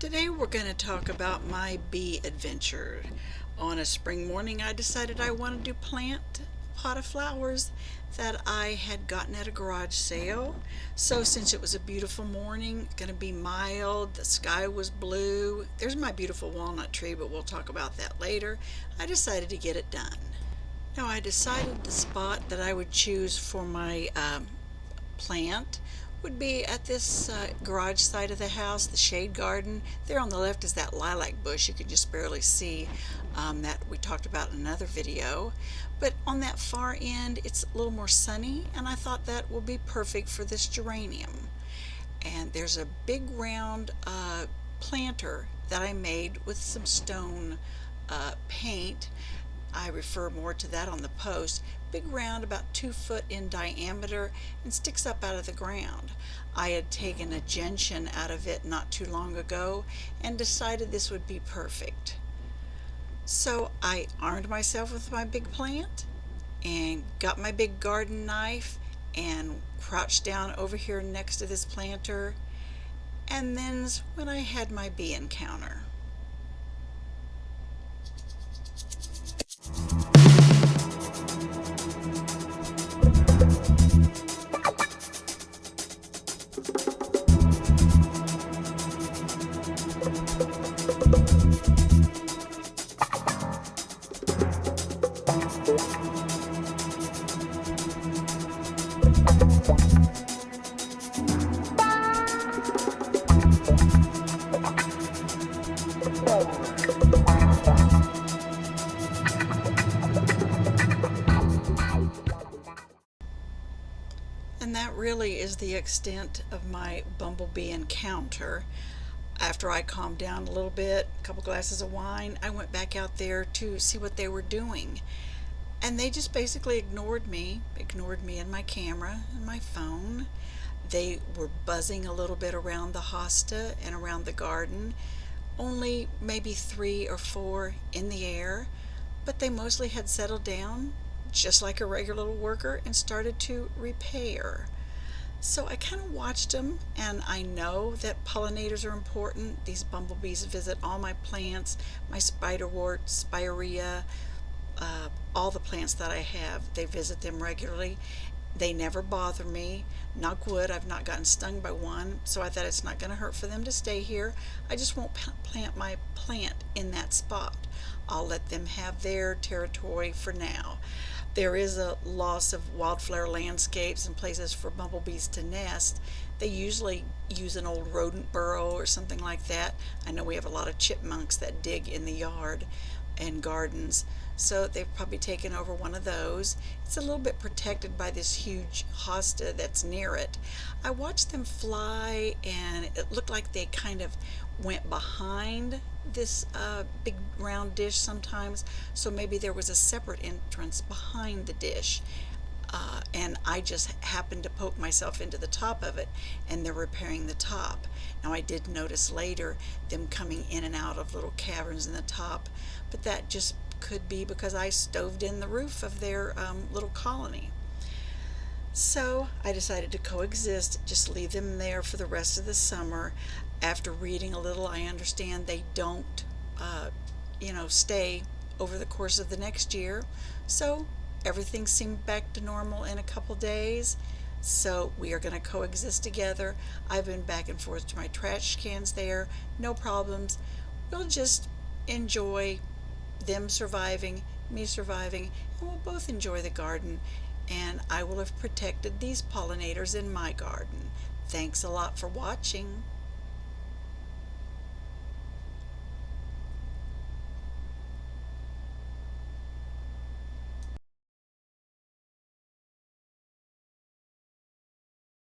Today we're going to talk about my bee adventure. On a spring morning I decided I wanted to plant a pot of flowers that I had gotten at a garage sale. So since it was a beautiful morning, going to be mild, the sky was blue, there's my beautiful walnut tree, but we'll talk about that later, I decided to get it done. Now I decided the spot that I would choose for my plant would be at this garage side of the house, the shade garden. There on the left is that lilac bush you can just barely see, that we talked about in another video. But on that far end it's a little more sunny, and I thought that will be perfect for this geranium. And there's a big round planter that I made with some stone paint. I refer more to that on the post. Big round, about 2 foot in diameter, and sticks up out of the ground. I had taken a gentian out of it not too long ago and decided this would be perfect. So I armed myself with my big plant and got my big garden knife and crouched down over here next to this planter, and then's when I had my bee encounter. And that really is the extent of my bumblebee encounter. After I calmed down a little bit, a couple glasses of wine, I went back out there to see what they were doing. And they just basically ignored me and my camera and my phone. They were buzzing a little bit around the hosta and around the garden, only maybe 3 or 4 in the air, but they mostly had settled down just like a regular little worker and started to repair. So I kind of watched them, and I know that pollinators are important. These bumblebees visit all my plants, my spiderwort, spirea, all the plants that I have. They visit them regularly. They never bother me. Knock wood, I've not gotten stung by one, so I thought it's not going to hurt for them to stay here. I just won't plant my plant in that spot. I'll let them have their territory for now. There is a loss of wildflower landscapes and places for bumblebees to nest. They usually use an old rodent burrow or something like that. I know we have a lot of chipmunks that dig in the yard and gardens, so they've probably taken over one of those. It's a little bit protected by this huge hosta that's near it. I watched them fly, and it looked like they kind of went behind this big round dish sometimes, so maybe there was a separate entrance behind the dish, and I just happened to poke myself into the top of it, and they're repairing the top. Now I did notice later them coming in and out of little caverns in the top, but that just could be because I stoved in the roof of their little colony. So I decided to coexist, just leave them there for the rest of the summer. After reading a little, I understand they don't, stay over the course of the next year. So everything seemed back to normal in a couple days. So we are going to coexist together. I've been back and forth to my trash cans there, no problems. We'll just enjoy them surviving, me surviving, and we'll both enjoy the garden. And I will have protected these pollinators in my garden. Thanks a lot for watching.